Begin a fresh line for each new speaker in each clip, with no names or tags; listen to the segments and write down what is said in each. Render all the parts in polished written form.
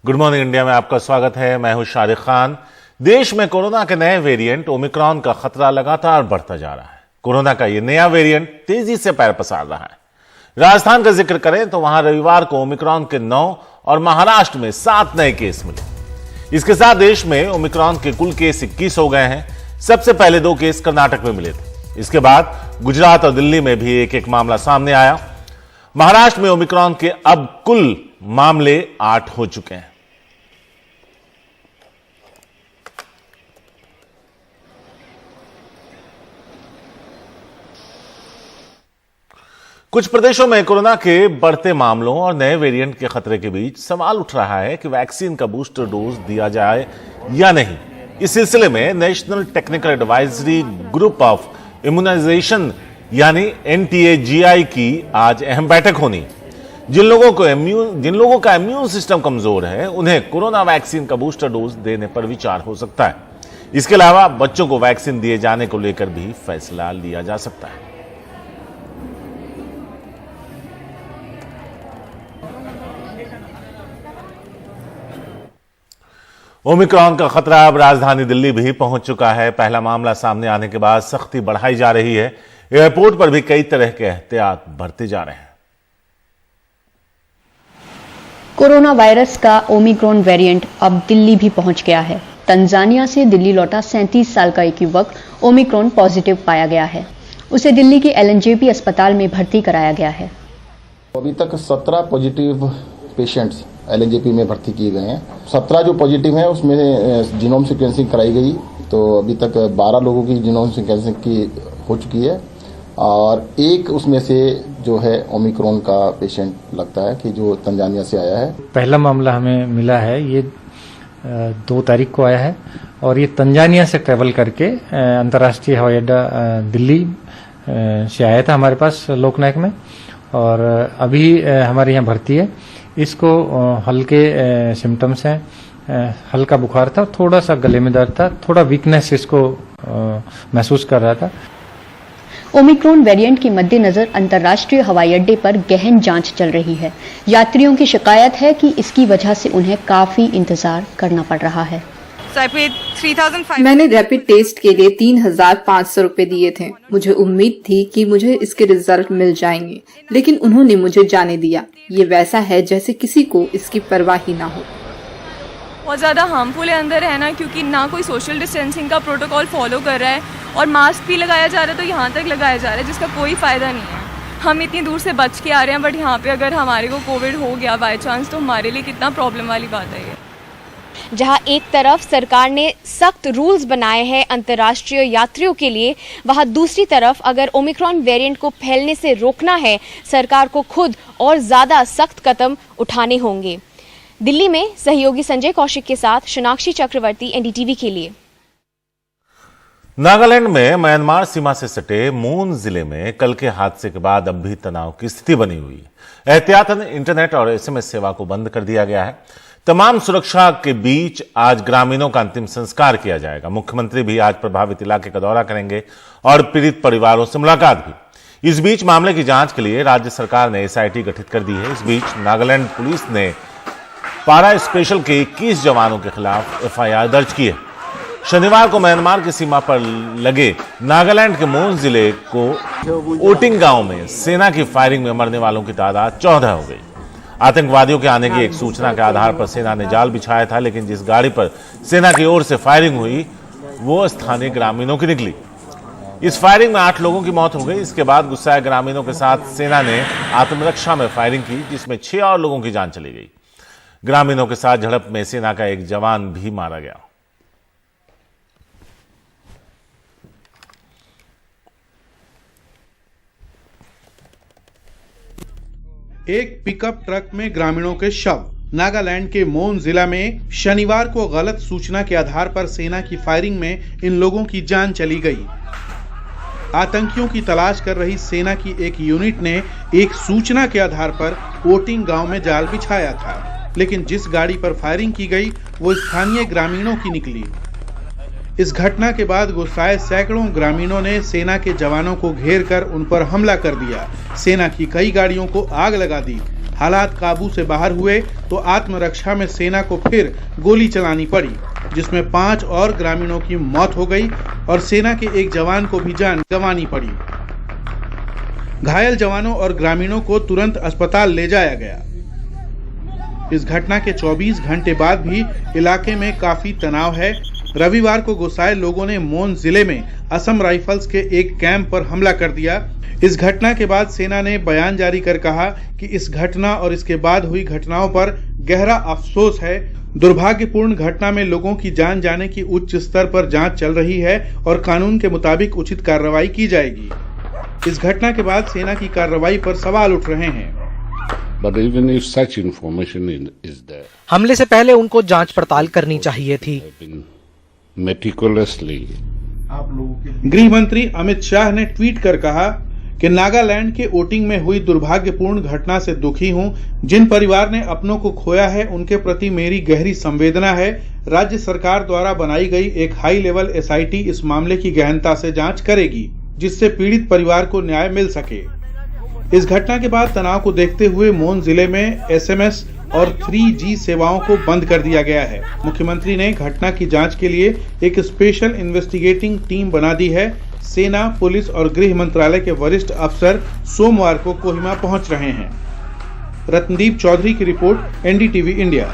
Good morning India में आपका स्वागत है। मैं हूं शारिक खान। देश में कोरोना के नए वेरिएंट ओमिक्रॉन का खतरा लगातार बढ़ता जा रहा है। कोरोना का यह नया वेरिएंट तेजी से पैर पसार रहा है। राजस्थान का जिक्र करें तो वहां रविवार को ओमिक्रॉन के 9 और महाराष्ट्र में 7 नए केस मिले। इसके साथ देश में ओमिक्रॉन के कुल केस 21 हो गए हैं। सबसे पहले 2 केस कर्नाटक में मिले थे। इसके बाद गुजरात और दिल्ली में भी एक एक मामला सामने आया। महाराष्ट्र में ओमिक्रॉन के अब कुल मामले 8 हो चुके हैं। कुछ प्रदेशों में कोरोना के बढ़ते मामलों और नए वेरिएंट के खतरे के बीच सवाल उठ रहा है कि वैक्सीन का बूस्टर डोज दिया जाए या नहीं। इस सिलसिले में national technical advisory group of immunization यानी NTAGI की आज अहम बैठक होनी। जिन लोगों का इम्यून सिस्टम कमजोर है उन्हें कोरोना वैक्सीन का बूस्टर डोज देने पर विचार हो सकता है। इसके अलावा बच्चों को वैक्सीन दिए जाने को लेकर भी फैसला लिया जा सकता है। ओमिक्रॉन का खतरा अब राजधानी दिल्ली भी पहुंच चुका है। पहला मामला सामने आने के बाद सख्ती बढ़ाई जा रही है। एयरपोर्ट पर भी कई तरह के एहतियात बढ़ते जा रहे हैं।
कोरोना वायरस का ओमिक्रॉन वेरिएंट अब दिल्ली भी पहुंच गया है। तंजानिया से दिल्ली लौटा 37 साल का एक युवक ओमिक्रॉन पॉजिटिव पाया गया है। उसे दिल्ली के LNJP अस्पताल में भर्ती कराया गया है।
अभी तक 17 पॉजिटिव पेशेंट्स LNJP में भर्ती किए गए हैं। 17 जो पॉजिटिव हैं उसमें जीनोम सीक्वेंसिंग कराई गई, तो अभी तक 12 लोगों की जीनोम सीक्वेंसिंग की हो चुकी है और एक उसमें से जो है ओमिक्रॉन का पेशेंट लगता है कि जो तंजानिया से आया है।
पहला मामला हमें मिला है, ये 2 तारीख को आया है और ये तंजानिया से ट्रेवल करके अंतर्राष्ट्रीय हवाई अड्डा दिल्ली से आया था हमारे पास लोकनायक में और अभी हमारे यहाँ भर्ती है। इसको हल्के सिम्टम्स हैं, हल्का बुखार था, थोड़ा सा गले में दर्द था, थोड़ा वीकनेस इसको महसूस कर रहा था।
ओमिक्रॉन वेरिएंट के मद्देनजर अंतर्राष्ट्रीय हवाई अड्डे पर गहन जांच चल रही है। यात्रियों की शिकायत है कि इसकी वजह से उन्हें काफी इंतजार करना पड़ रहा है।
मैंने रैपिड टेस्ट के लिए 3,500 रुपए दिए थे। मुझे उम्मीद थी कि मुझे इसके रिजल्ट मिल जाएंगे, लेकिन उन्होंने मुझे जाने दिया। ये वैसा है जैसे किसी को इसकी परवाह ही ना हो।
बहुत ज़्यादा हार्मफुल है अंदर है ना, क्योंकि ना कोई सोशल डिस्टेंसिंग का प्रोटोकॉल फॉलो कर रहा है और मास्क भी लगाया जा रहा है तो यहाँ तक लगाया जा रहा है जिसका कोई फ़ायदा नहीं है। हम इतनी दूर से बच के आ रहे हैं, बट यहाँ पे अगर हमारे को कोविड हो गया बाय चांस तो हमारे लिए कितना प्रॉब्लम वाली बात है ये।
जहां एक तरफ सरकार ने सख्त रूल्स बनाए हैं अंतर्राष्ट्रीय यात्रियों के लिए, वहां दूसरी तरफ अगर ओमिक्रॉन वेरिएंट को फैलने से रोकना है, सरकार को खुद और ज्यादा सख्त कदम उठाने होंगे। दिल्ली में सहयोगी संजय कौशिक के साथ सोनाक्षी चक्रवर्ती, NDTV के लिए।
नागालैंड में म्यांमार सीमा से सटे मून जिले में कल के हादसे के बाद अब भी तनाव की स्थिति बनी हुई है। एहतियातन इंटरनेट और SMS सेवा को बंद कर दिया गया है। तमाम सुरक्षा के बीच आज ग्रामीणों का अंतिम संस्कार किया जाएगा। मुख्यमंत्री भी आज प्रभावित इलाके का दौरा करेंगे और पीड़ित परिवारों से मुलाकात भी। इस बीच मामले की जांच के लिए राज्य सरकार ने SIT गठित कर दी है। इस बीच नागालैंड पुलिस ने पारा स्पेशल के 21 जवानों के खिलाफ FIR दर्ज की है। शनिवार को म्यांमार की सीमा पर लगे नागालैंड के मोन जिले को ओटिंग गांव में सेना की फायरिंग में मरने वालों की तादाद 14 हो गई। आतंकवादियों के आने की एक सूचना के आधार पर सेना ने जाल बिछाया था, लेकिन जिस गाड़ी पर सेना की ओर से फायरिंग हुई वो स्थानीय ग्रामीणों की निकली। इस फायरिंग में 8 लोगों की मौत हो गई। इसके बाद गुस्साए ग्रामीणों के साथ सेना ने आत्मरक्षा में फायरिंग की, जिसमें 6 और लोगों की जान चली गई। ग्रामीणों के साथ झड़प में सेना का एक जवान भी मारा गया।
एक पिकअप ट्रक में ग्रामीणों के शव। नागालैंड के मोन जिला में शनिवार को गलत सूचना के आधार पर सेना की फायरिंग में इन लोगों की जान चली गई। आतंकियों की तलाश कर रही सेना की एक यूनिट ने एक सूचना के आधार पर ओटिंग गांव में जाल बिछाया था, लेकिन जिस गाड़ी पर फायरिंग की गई वो स्थानीय ग्रामीणों की निकली। इस घटना के बाद गुस्साए सैकड़ों ग्रामीणों ने सेना के जवानों को घेर कर उन पर हमला कर दिया। सेना की कई गाड़ियों को आग लगा दी। हालात काबू से बाहर हुए तो आत्मरक्षा में सेना को फिर गोली चलानी पड़ी, जिसमें 5 और ग्रामीणों की मौत हो गई और सेना के एक जवान को भी जान गंवानी पड़ी। घायल जवानों और ग्रामीणों को तुरंत अस्पताल ले जाया गया। इस घटना के 24 घंटे बाद भी इलाके में काफी तनाव है। रविवार को गुस्साए लोगों ने मोन जिले में असम राइफल्स के एक कैंप पर हमला कर दिया। इस घटना के बाद सेना ने बयान जारी कर कहा कि इस घटना और इसके बाद हुई घटनाओं पर गहरा अफसोस है। दुर्भाग्यपूर्ण घटना में लोगों की जान जाने की उच्च स्तर पर जांच चल रही है और कानून के मुताबिक उचित कार्रवाई की जाएगी। इस घटना के बाद सेना की कार्रवाई पर सवाल उठ रहे हैं।
But even if such information is there,
हमले से पहले उनको जांच पड़ताल करनी चाहिए थी।
meticulously,
गृह मंत्री अमित शाह ने ट्वीट कर कहा कि नागालैंड के वोटिंग में हुई दुर्भाग्यपूर्ण घटना से दुखी हूं। जिन परिवार ने अपनों को खोया है उनके प्रति मेरी गहरी संवेदना है। राज्य सरकार द्वारा बनाई गई एक हाई लेवल SIT इस मामले की गहनता से जांच करेगी, जिससे पीड़ित परिवार को न्याय मिल सके। इस घटना के बाद तनाव को देखते हुए मोन जिले में SMS और 3G सेवाओं को बंद कर दिया गया है। मुख्यमंत्री ने घटना की जांच के लिए एक स्पेशल इन्वेस्टिगेटिंग टीम बना दी है। सेना, पुलिस और गृह मंत्रालय के वरिष्ठ अफसर सोमवार को कोहिमा पहुंच रहे हैं। रत्नदीप चौधरी की रिपोर्ट, NDTV इंडिया।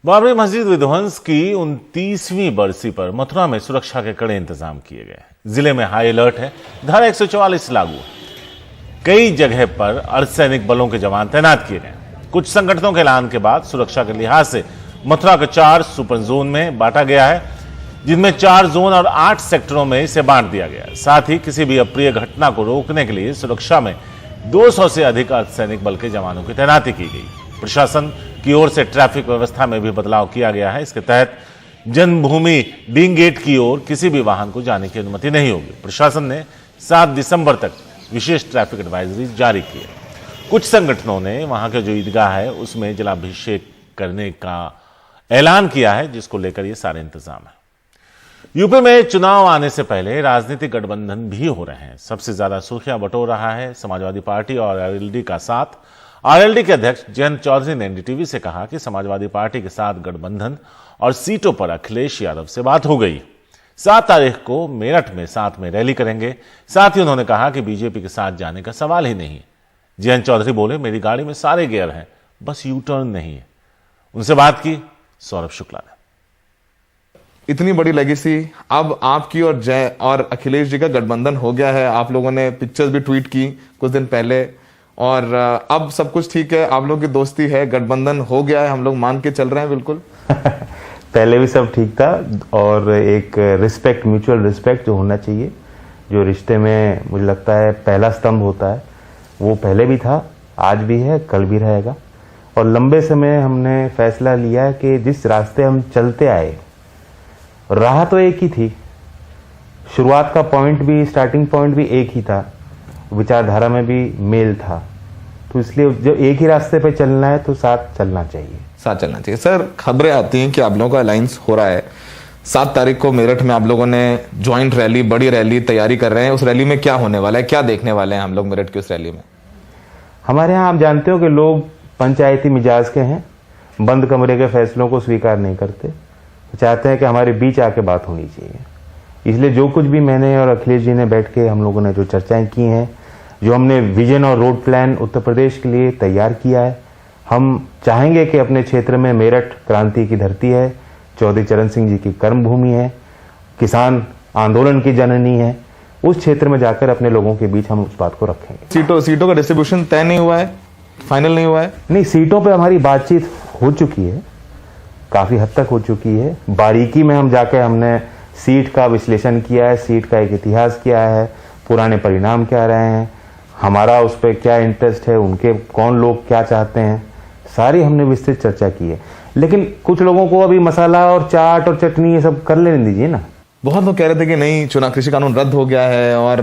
बाबरी मस्जिद विध्वंस की 29वीं बरसी पर मथुरा में सुरक्षा के कड़े इंतजाम किए गए। जिले में हाई अलर्ट है, धारा 144 लागू है। कई जगह पर अर्धसैनिक बलों के जवान तैनात किए गए। कुछ संगठनों के ऐलान के बाद सुरक्षा के लिहाज से मथुरा को 4 सुपर जोन में बांटा गया है, जिनमें 4 जोन और 8 सेक्टरों में इसे बांट दिया गया। साथ ही किसी भी अप्रिय घटना को रोकने के लिए सुरक्षा में 200 से अधिक अर्धसैनिक बल के जवानों की तैनाती की गई। प्रशासन की ओर से ट्रैफिक व्यवस्था में भी बदलाव किया गया है। इसके तहत जन्मभूमि डिंग गेट की ओर किसी भी वाहन को जाने की अनुमति नहीं होगी। प्रशासन ने 7 दिसंबर तक विशेष ट्रैफिक एडवाइजरी जारी की है। कुछ संगठनों ने वहां के जो ईदगाह है उसमें जलाभिषेक करने का ऐलान किया है, जिसको लेकर ये सारे इंतजाम है। यूपी में चुनाव आने से पहले राजनीतिक गठबंधन भी हो रहे हैं। सबसे ज्यादा सुर्खियां बटोर रहा है समाजवादी पार्टी और RLD का साथ। RLD के अध्यक्ष जयंत चौधरी ने NDTV से कहा कि समाजवादी पार्टी के साथ गठबंधन और सीटों पर अखिलेश यादव से बात हो गई। 7 तारीख को मेरठ में साथ में रैली करेंगे। साथ ही उन्होंने कहा कि बीजेपी के साथ जाने का सवाल ही नहीं। जयंत चौधरी बोले, मेरी गाड़ी में सारे गियर हैं, बस यू टर्न नहीं है। उनसे बात की सौरभ शुक्ला ने।
इतनी बड़ी लेगेसी, अब आपकी और जय और अखिलेश जी का गठबंधन हो गया है। आप लोगों ने पिक्चर्स भी ट्वीट की कुछ दिन पहले, और अब सब कुछ ठीक है, आप लोगों की दोस्ती है, गठबंधन हो गया है, हम लोग मान के चल रहे हैं बिल्कुल।
पहले भी सब ठीक था, और एक रिस्पेक्ट, म्यूचुअल रिस्पेक्ट जो होना चाहिए, जो रिश्ते में मुझे लगता है पहला स्तंभ होता है, वो पहले भी था, आज भी है, कल भी रहेगा। और लंबे समय हमने फैसला लिया है कि जिस रास्ते हम चलते आए, राह तो एक ही थी, शुरुआत का पॉइंट भी, स्टार्टिंग पॉइंट भी एक ही था, विचारधारा में भी मेल था, तो इसलिए जो एक ही रास्ते पे चलना है तो साथ चलना चाहिए।
साथ चलना चाहिए। सर, खबरें आती हैं कि आप लोगों का अलायंस हो रहा है। 7 तारीख को मेरठ में आप लोगों ने ज्वाइंट रैली, बड़ी रैली तैयारी कर रहे हैं। उस रैली में क्या होने वाला है, क्या देखने वाले हैं हम लोग मेरठ की उस रैली में?
हमारे यहाँ आप जानते हो कि लोग पंचायती मिजाज के हैं, बंद कमरे के फैसलों को स्वीकार नहीं करते, चाहते हैं कि हमारे बीच आके बात होनी चाहिए। इसलिए जो कुछ भी मैंने और अखिलेश जी ने बैठ के हम लोगों ने जो चर्चाएं की हैं, जो हमने विजन और रोड प्लान उत्तर प्रदेश के लिए तैयार किया है, हम चाहेंगे कि अपने क्षेत्र में मेरठ क्रांति की धरती है, चौधरी चरण सिंह जी की कर्मभूमि है, किसान आंदोलन की जननी है, उस क्षेत्र में जाकर अपने लोगों के बीच हम उस बात को रखेंगे।
सीटों का डिस्ट्रीब्यूशन तय नहीं हुआ है, फाइनल नहीं हुआ है?
नहीं, सीटों पे हमारी बातचीत हो चुकी है, काफी हद तक हो चुकी है। बारीकी में हम जाकर हमने सीट का विश्लेषण किया है, सीट का एक इतिहास किया है, पुराने परिणाम क्या रहे हैं, हमारा उस पर क्या इंटरेस्ट है, उनके कौन लोग क्या चाहते हैं, सारी हमने विस्तृत चर्चा की है। लेकिन कुछ लोगों को अभी मसाला और चाट और चटनी ये सब कर लेने दीजिए ना।
बहुत लोग कह रहे थे कि नहीं, चुनाव कृषि कानून रद्द हो गया है और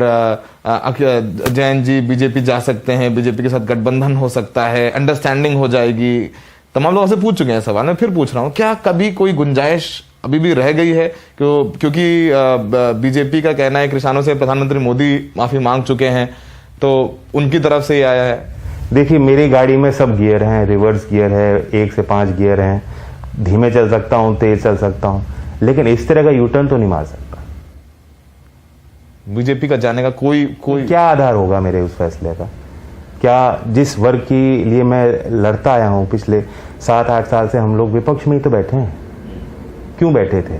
जैन जी बीजेपी जा सकते हैं, बीजेपी के साथ गठबंधन हो सकता है, अंडरस्टैंडिंग हो जाएगी। तमाम लोग ऐसे पूछ चुके हैं सवाल, मैं फिर पूछ रहा हूँ, क्या कभी कोई गुंजाइश अभी भी रह गई है? क्योंकि बीजेपी का कहना है किसानों से प्रधानमंत्री मोदी माफी मांग चुके हैं, तो उनकी तरफ से ये आया है।
देखिए, मेरी गाड़ी में सब गियर हैं, रिवर्स गियर है, 1 से 5 गियर हैं, धीमे चल सकता हूँ, तेज चल सकता हूँ, लेकिन इस तरह का यूटर्न तो नहीं मार सकता।
बीजेपी का जाने का कोई
क्या आधार होगा मेरे उस फैसले का? क्या जिस वर्ग के लिए मैं लड़ता आया हूं पिछले 7-8 साल से, हम लोग विपक्ष में ही तो बैठे हैं। क्यों बैठे थे?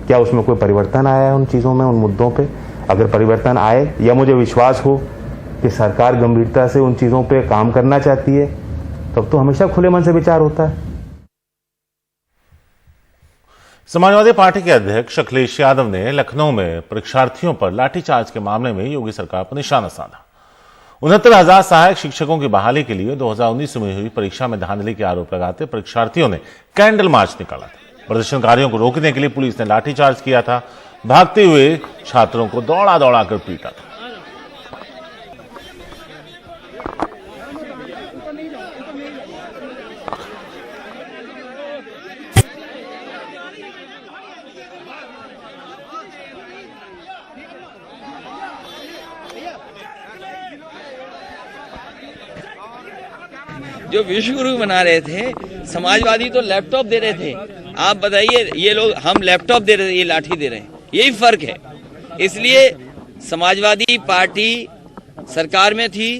क्या उसमें कोई परिवर्तन आया है उन चीजों में, उन मुद्दों पे? अगर परिवर्तन आए या मुझे विश्वास हो कि सरकार गंभीरता से उन चीजों पे काम करना चाहती है, तब तो हमेशा खुले मन से विचार होता है।
समाजवादी पार्टी के अध्यक्ष अखिलेश यादव ने लखनऊ में परीक्षार्थियों पर लाठीचार्ज के मामले में योगी सरकार पर निशाना साधा। 69,000 सहायक शिक्षकों की बहाली के लिए 2019 में हुई परीक्षा में धांधली के आरोप लगाते परीक्षार्थियों ने कैंडल मार्च निकाला था। प्रदर्शनकारियों को रोकने के लिए पुलिस ने लाठीचार्ज किया था। भागते हुए छात्रों को दौड़ा दौड़ा कर पीटा था।
जो विश्व गुरु बना रहे थे, समाजवादी तो लैपटॉप दे रहे थे। आप बताइए, ये लोग हम लैपटॉप दे रहे थे, ये लाठी दे रहे हैं, यही फर्क है। इसलिए समाजवादी पार्टी सरकार में थी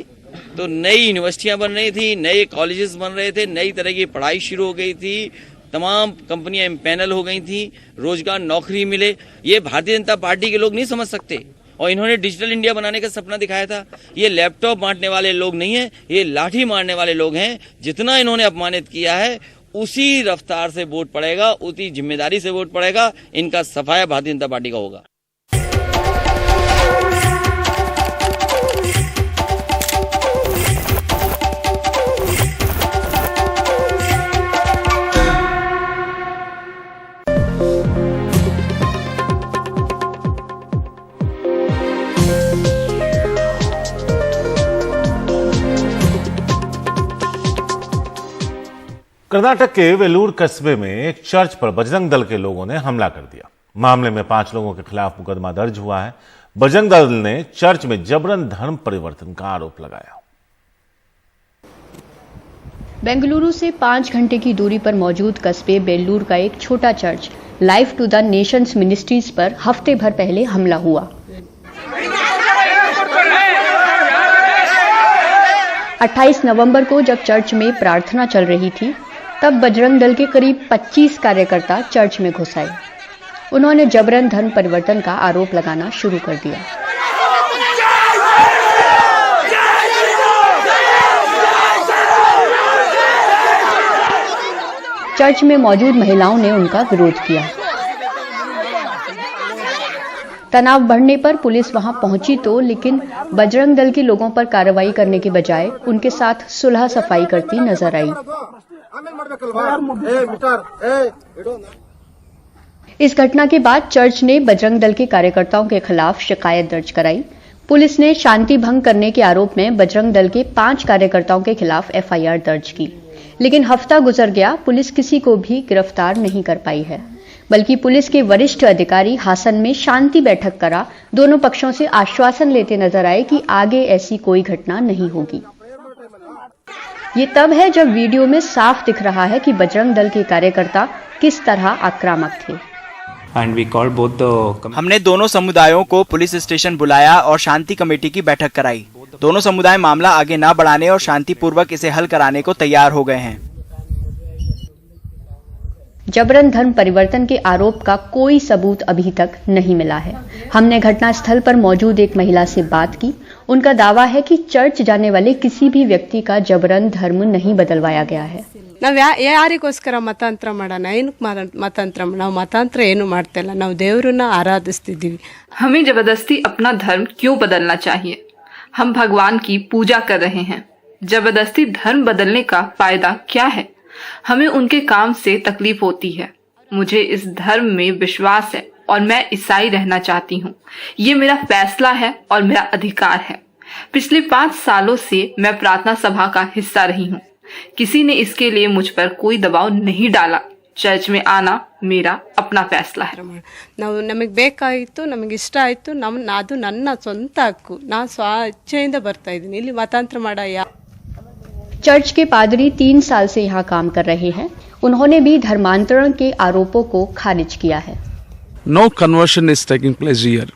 तो नई यूनिवर्सिटियां बन रही थी, नए कॉलेजेस बन रहे थे, नई तरह की पढ़ाई शुरू हो गई थी, तमाम कंपनियां इम्पैनल हो गई थी, रोजगार नौकरी मिले। ये भारतीय जनता पार्टी के लोग नहीं समझ सकते। और इन्होंने डिजिटल इंडिया बनाने का सपना दिखाया था। ये लैपटॉप बांटने वाले लोग नहीं है, ये लाठी मारने वाले लोग हैं। जितना इन्होंने अपमानित किया है, उसी रफ्तार से वोट पड़ेगा, उसी जिम्मेदारी से वोट पड़ेगा। इनका सफाया भारतीय जनता पार्टी का होगा।
कर्नाटक के वेलूर कस्बे में एक चर्च पर बजरंग दल के लोगों ने हमला कर दिया। मामले में 5 लोगों के खिलाफ मुकदमा दर्ज हुआ है। बजरंग दल ने चर्च में जबरन धर्म परिवर्तन का आरोप लगाया।
बेंगलुरु से 5 घंटे की दूरी पर मौजूद कस्बे बेल्लूर का एक छोटा church life to the nations ministries पर हफ्ते भर पहले हमला हुआ। 28 नवंबर को जब चर्च में प्रार्थना चल रही थी, तब बजरंग दल के करीब 25 कार्यकर्ता चर्च में घुस आए। उन्होंने जबरन धर्म परिवर्तन का आरोप लगाना शुरू कर दिया। चर्च में मौजूद महिलाओं ने उनका विरोध किया। तनाव बढ़ने पर पुलिस वहां पहुंची तो, लेकिन बजरंग दल के लोगों पर कार्रवाई करने के बजाय उनके साथ सुलह सफाई करती नजर आई। इस घटना के बाद चर्च ने बजरंग दल के कार्यकर्ताओं के खिलाफ शिकायत दर्ज कराई। पुलिस ने शांति भंग करने के आरोप में बजरंग दल के 5 कार्यकर्ताओं के खिलाफ एफआईआर दर्ज की, लेकिन हफ्ता गुजर गया, पुलिस किसी को भी गिरफ्तार नहीं कर पाई है। बल्कि पुलिस के वरिष्ठ अधिकारी हासन में शांति बैठक करा दोनों पक्षों से आश्वासन लेते नजर आए कि आगे ऐसी कोई घटना नहीं होगी। ये तब है जब वीडियो में साफ दिख रहा है कि बजरंग दल के कार्यकर्ता किस तरह आक्रामक थे।
हमने दोनों समुदायों को पुलिस स्टेशन बुलाया और शांति कमेटी की बैठक कराई। दोनों समुदाय मामला आगे न बढ़ाने और शांतिपूर्वक इसे हल कराने को तैयार हो गए हैं।
जबरन धर्म परिवर्तन के आरोप का कोई सबूत अभी तक नहीं मिला है। हमने घटनास्थल पर मौजूद एक महिला से बात की। उनका दावा है कि चर्च जाने वाले किसी भी व्यक्ति का जबरन धर्म नहीं बदलवाया गया है।
ಯಾರಿಗೋಸ್ಕರ ಮತಾಂತರ ಮಾಡೋಣ, ಏನಕ್ಕೆ ಮತಾಂತರ? ನಾವು ಮತಾಂತರ ಏನು ಮಾಡ್ತಾ ಇಲ್ಲ, ನಾವು ದೇವರನ್ನ ಆರಾಧಿಸ್ತಿದ್ದೀವಿ।
हमें जबरदस्ती अपना धर्म क्यों बदलना चाहिए? हम भगवान की पूजा कर रहे हैं। जबरदस्ती धर्म बदलने का फायदा क्या है? हमें उनके काम से तकलीफ होती है। मुझे इस धर्म में विश्वास है और मैं ईसाई रहना चाहती हूँ। ये मेरा फैसला है और मेरा अधिकार है। पिछले 5 सालों से मैं प्रार्थना सभा का हिस्सा रही हूँ। किसी ने इसके लिए मुझ पर कोई दबाव नहीं डाला। चर्च में आना मेरा अपना फैसला है।
ನಾವು ನಮಗೆ ಬೇಕಾಯಿತು, ನಮಗೆ ಇಷ್ಟ ಆಯಿತು, ಅದು ನನ್ನ ಸ್ವಂತ ಹಕ್ಕು. ನಾನು ಸ್ವೇಚ್ಛೆಯಿಂದ ಬರ್ತಾ ಇದ್ದೀನಿ. ಇಲ್ಲಿ ಮತಾಂತರ ಮಾಡ
चर्च के पादरी 3 साल से यहाँ काम कर रहे हैं। उन्होंने भी धर्मांतरण के आरोपों को खारिज किया है।
No conversion is taking place here.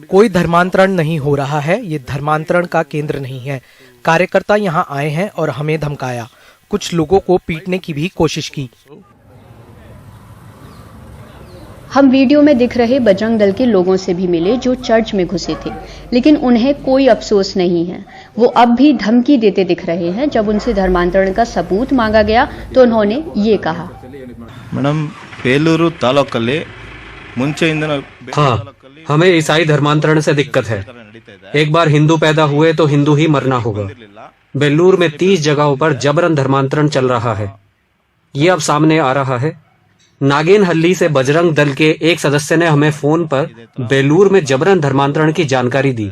कोई धर्मांतरण नहीं हो रहा है। ये धर्मांतरण का केंद्र नहीं है। कार्यकर्ता यहाँ आए हैं और हमें धमकाया। कुछ लोगों को पीटने की भी कोशिश की।
हम वीडियो में दिख रहे बजरंग दल के लोगों से भी मिले जो चर्च में घुसे थे, लेकिन उन्हें कोई अफसोस नहीं है। वो अब भी धमकी देते दिख रहे हैं। जब उनसे धर्मांतरण का सबूत मांगा गया तो उन्होंने ये कहा,
मैडम बेलूरू तालूकल्ली मुंचेइंदन
हाँ, हमें ईसाई धर्मांतरण से दिक्कत है। एक बार हिंदू पैदा हुए तो हिंदू ही मरना होगा। बेल्लूर में 30 जगहों पर जबरन धर्मांतरण चल रहा है। ये अब सामने आ रहा है। नागेनहल्ली से बजरंग दल के एक सदस्य ने हमें फोन पर बेलूर में जबरन धर्मांतरण की जानकारी दी।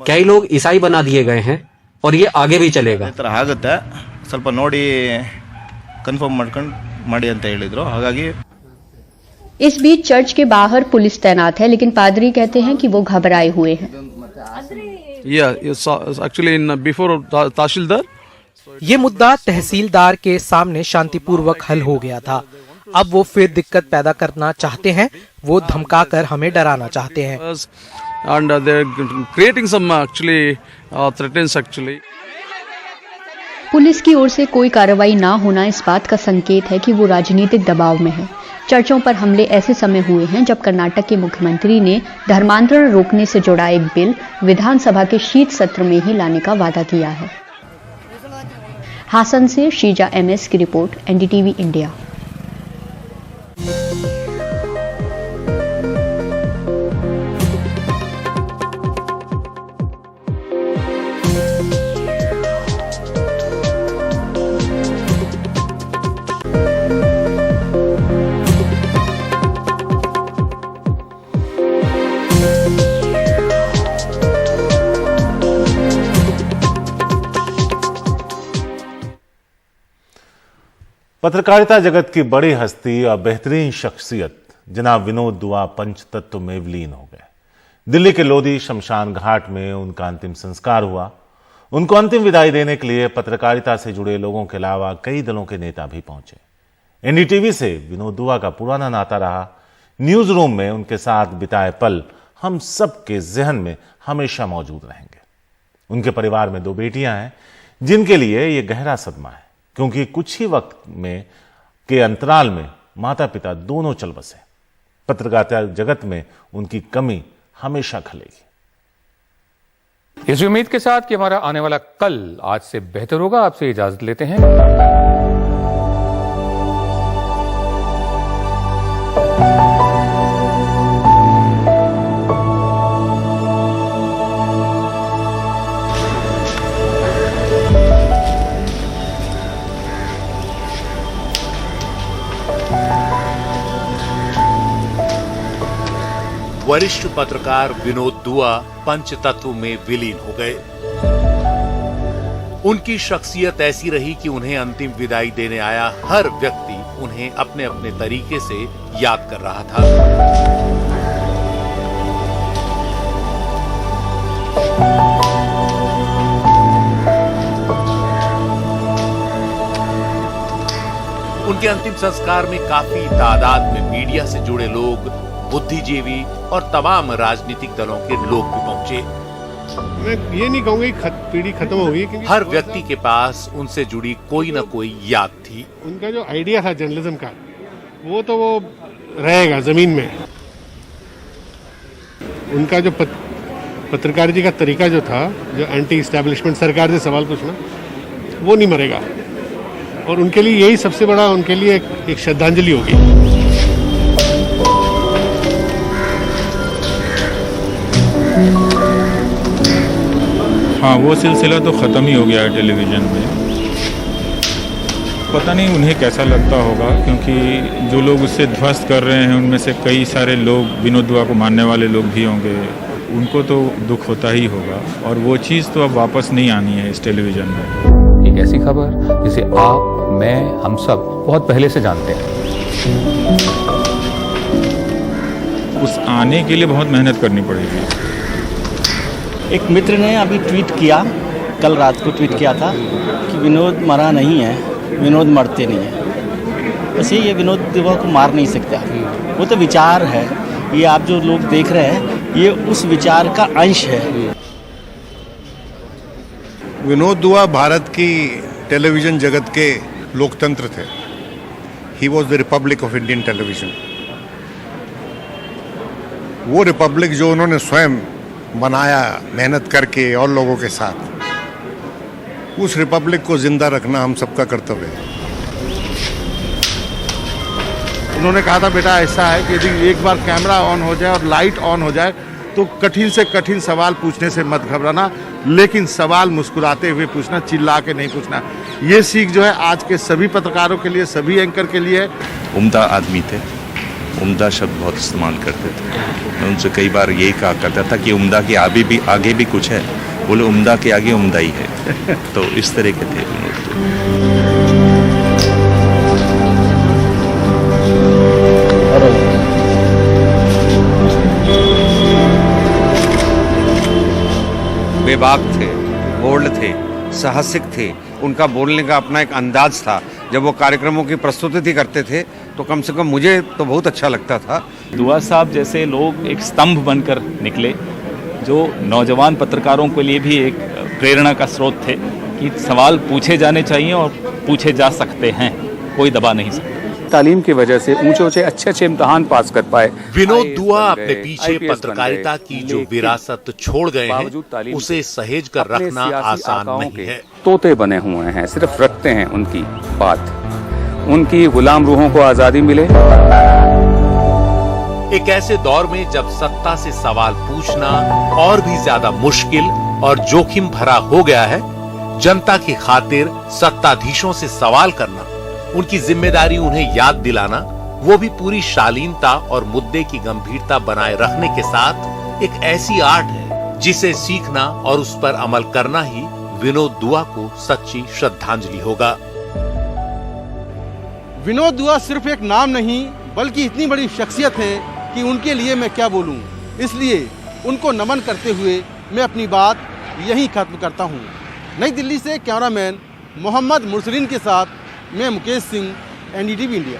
कई लोग ईसाई बना दिए गए हैं और ये आगे भी चलेगा।
ಸ್ವಲ್ಪ ನೋಡಿ ಕನ್ಫರ್ಮ್ ಮಾಡ್ಕೊಂಡು ಮಾಡಿ ಅಂತ ಹೇಳಿದ್ರು। ಹಾಗಾಗಿ
इस बीच चर्च के बाहर पुलिस तैनात है, लेकिन पादरी कहते हैं कि वो घबराए हुए हैं।
एक्चुअली बिफोर तहसीलदार
ये मुद्दा तहसीलदार के सामने शांतिपूर्वक हल हो गया था। अब वो फिर दिक्कत पैदा करना चाहते हैं। वो धमकाकर हमें डराना चाहते हैं।
and they're creating some actually threats actually.
Police की ओर से कोई कार्रवाई ना होना इस बात का संकेत है कि वो राजनीतिक दबाव में है। चर्चों पर हमले ऐसे समय हुए हैं जब कर्नाटक के मुख्यमंत्री ने धर्मांतरण रोकने से जुड़ा एक बिल विधानसभा के शीत सत्र में ही लाने का वादा किया है। हासन से शीजा MS की रिपोर्ट, NDTV इंडिया।
पत्रकारिता जगत की बड़ी हस्ती और बेहतरीन शख्सियत जनाब विनोद दुआ पंचतत्व में विलीन हो गए। दिल्ली के लोधी शमशान घाट में उनका अंतिम संस्कार हुआ। उनको अंतिम विदाई देने के लिए पत्रकारिता से जुड़े लोगों के अलावा कई दलों के नेता भी पहुंचे। NDTV से विनोद दुआ का पुराना नाता रहा। न्यूज रूम में उनके साथ बिताए पल हम सबके जहन में हमेशा मौजूद रहेंगे। उनके परिवार में 2 बेटियां हैं जिनके लिए यह गहरा सदमा है, क्योंकि कुछ ही वक्त में के अंतराल में माता पिता दोनों चल बसे। पत्रकारिता जगत में उनकी कमी हमेशा खलेगी।
इस उम्मीद के साथ कि हमारा आने वाला कल आज से बेहतर होगा, आपसे इजाजत लेते हैं।
वरिष्ठ पत्रकार विनोद दुआ पंचतत्व में विलीन हो गए। उनकी शख्सियत ऐसी रही कि उन्हें अंतिम विदाई देने आया हर व्यक्ति उन्हें अपने अपने तरीके से याद कर रहा था। उनके अंतिम संस्कार में काफी तादाद में मीडिया से जुड़े लोग, बुद्धिजीवी और तमाम राजनीतिक दलों के लोग भी पहुंचे।
मैं ये नहीं कहूंगा पीढ़ी खत्म हो गई, क्योंकि
हर व्यक्ति के पास उनसे जुड़ी कोई न कोई याद थी।
उनका जो आइडिया था जर्नलिज्म का, वो तो वो रहेगा जमीन में। उनका जो पत्रकारिता का तरीका जो था, जो एंटी एस्टैब्लिशमेंट सरकार से सवाल पूछना, वो नहीं मरेगा। और उनके लिए यही सबसे बड़ा उनके लिए एक श्रद्धांजलि होगी।
हाँ, वो सिलसिला तो ख़त्म ही हो गया है टेलीविज़न में।
पता नहीं उन्हें कैसा लगता होगा, क्योंकि जो लोग उससे ध्वस्त कर रहे हैं उनमें से कई सारे लोग विनोद दुआ को मानने वाले लोग भी होंगे। उनको तो दुख होता ही होगा और वो चीज़ तो अब वापस नहीं आनी है इस टेलीविज़न में।
एक ऐसी खबर जिसे आप, मैं, हम सब बहुत पहले से जानते हैं। उस आने के लिए बहुत मेहनत करनी पड़ेगी।
एक मित्र ने अभी ट्वीट किया, कल रात को ट्वीट किया था कि विनोद मरा नहीं है, विनोद मरते नहीं है। वैसे ये विनोद दुआ को मार नहीं सकता, वो तो विचार है। ये आप जो लोग देख रहे हैं ये उस विचार का अंश है।
विनोद दुआ भारत की टेलीविज़न जगत के लोकतंत्र थे। He was the Republic of Indian television. वो रिपब्लिक जो उन्होंने स्वयं बनाया मेहनत करके और लोगों के साथ, उस रिपब्लिक को जिंदा रखना हम सबका कर्तव्य है।
उन्होंने कहा था बेटा ऐसा है कि यदि एक बार कैमरा ऑन हो जाए और लाइट ऑन हो जाए तो कठिन से कठिन सवाल पूछने से मत घबराना, लेकिन सवाल मुस्कुराते हुए पूछना, चिल्ला के नहीं पूछना। ये सीख जो है आज के सभी पत्रकारों के लिए, सभी एंकर के लिए है।
उम्दा आदमी थे, उम्दा शब्द बहुत इस्तेमाल करते थे। मैं उनसे कई बार यही कहा करता था कि उम्दा के आगे भी कुछ है। बोले उम्दा के आगे उम्दा ही है। तो इस तरह के थे
बेबाक थे, बोल्ड थे, साहसिक थे। उनका बोलने का अपना एक अंदाज था। जब वो कार्यक्रमों की प्रस्तुति करते थे तो कम से कम मुझे तो बहुत अच्छा लगता था।
दुआ साहब जैसे लोग एक स्तंभ बनकर निकले, जो नौजवान पत्रकारों के लिए भी एक प्रेरणा का स्रोत थे कि सवाल पूछे जाने चाहिए और पूछे जा सकते हैं, कोई दबा नहीं सकता।
तालीम की वजह से ऊंचे अच्छे इम्तिहान पास कर पाए।
विनोद दुआ अपने पीछे पत्रकारिता की जो विरासत छोड़ गए हैं उसे सहेज कर रखना आसान नहीं है।
तोते बने हुए हैं, सिर्फ रखते हैं उनकी बात। उनकी गुलाम रूहों को आजादी मिले।
एक ऐसे दौर में जब सत्ता से सवाल पूछना और भी ज्यादा मुश्किल और जोखिम भरा हो गया है, जनता की खातिर सत्ताधीशों से सवाल करना, उनकी जिम्मेदारी उन्हें याद दिलाना, वो भी पूरी शालीनता और मुद्दे की गंभीरता बनाए रखने के साथ, एक ऐसी आर्ट है जिसे सीखना और उस पर अमल करना ही विनोद दुआ को सच्ची श्रद्धांजलि होगा।
विनोद दुआ सिर्फ एक नाम नहीं बल्कि इतनी बड़ी शख्सियत है कि उनके लिए मैं क्या बोलूं। इसलिए उनको नमन करते हुए मैं अपनी बात यहीं खत्म करता हूं। नई दिल्ली से कैमरामैन मोहम्मद मुरसलीन के साथ मैं मुकेश सिंह, एनडीटीवी इंडिया।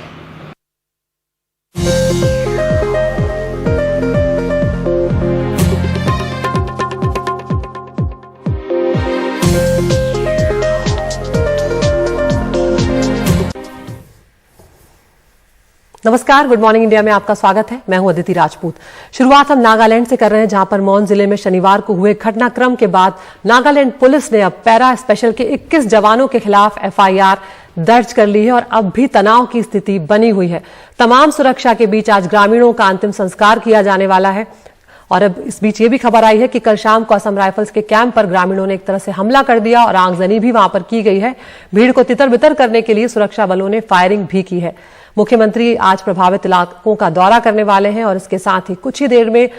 नमस्कार, गुड मॉर्निंग इंडिया में आपका स्वागत है। मैं हूं अदिति राजपूत। शुरुआत हम नागालैंड से कर रहे हैं, जहां पर मौन जिले में शनिवार को हुए घटनाक्रम के बाद नागालैंड पुलिस ने अब पैरा स्पेशल के 21 जवानों के खिलाफ एफआईआर दर्ज कर ली है और अब भी तनाव की स्थिति बनी हुई है। तमाम सुरक्षा के बीच आज ग्रामीणों का अंतिम संस्कार किया जाने वाला है। और अब इस बीच ये भी खबर आई है कि कल शाम को असम राइफल्स के कैंप पर ग्रामीणों ने एक तरह से हमला कर दिया और आगजनी भी वहां पर की गई है। भीड़ को तितर बितर करने के लिए सुरक्षा बलों ने फायरिंग भी की है। मुख्यमंत्री आज प्रभावित इलाकों का दौरा करने वाले हैं और इसके साथ ही कुछ ही देर में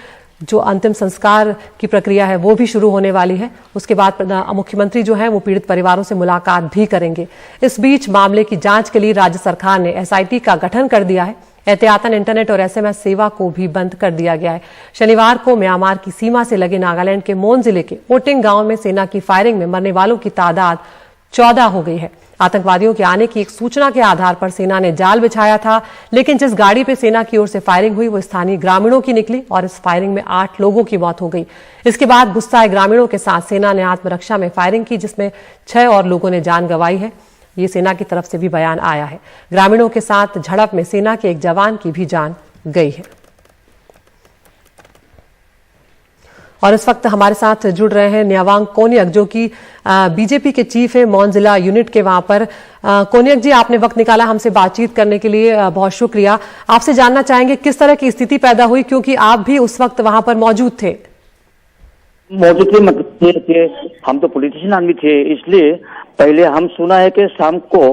जो अंतिम संस्कार की प्रक्रिया है वो भी शुरू होने वाली है। उसके बाद मुख्यमंत्री जो है वो पीड़ित परिवारों से मुलाकात भी करेंगे। इस बीच मामले की जांच के लिए राज्य सरकार ने एसआईटी का गठन कर दिया है। एहतियातन इंटरनेट और एसएमएस सेवा को भी बंद कर दिया गया है। शनिवार को म्यांमार की सीमा से लगे नागालैंड के मोन जिले के ओटिंग गांव में सेना की फायरिंग में मरने वालों की तादाद 14 हो गई है। आतंकवादियों के आने की एक सूचना के आधार पर सेना ने जाल बिछाया था, लेकिन जिस गाड़ी पे सेना की ओर से फायरिंग हुई वो स्थानीय ग्रामीणों की निकली और इस फायरिंग में 8 लोगों की मौत हो गई। इसके बाद गुस्साए ग्रामीणों के साथ सेना ने आत्मरक्षा में फायरिंग की, जिसमें 6 और लोगों ने जान गंवाई है। ये सेना की तरफ से भी बयान आया है। ग्रामीणों के साथ झड़प में सेना के एक जवान की भी जान गई है। और इस वक्त हमारे साथ जुड़ रहे हैं न्यावांग कोन्यक, जो कि बीजेपी के चीफ है मौन जिला यूनिट के वहां पर। कोन्यक जी, आपने वक्त निकाला हमसे बातचीत करने के लिए, बहुत शुक्रिया। आपसे जानना चाहेंगे किस तरह की स्थिति पैदा हुई, क्योंकि आप भी उस वक्त वहां पर मौजूद थे।
मतलब हम तो पॉलिटिशियन आदमी थे, इसलिए पहले हम सुना है कि शाम को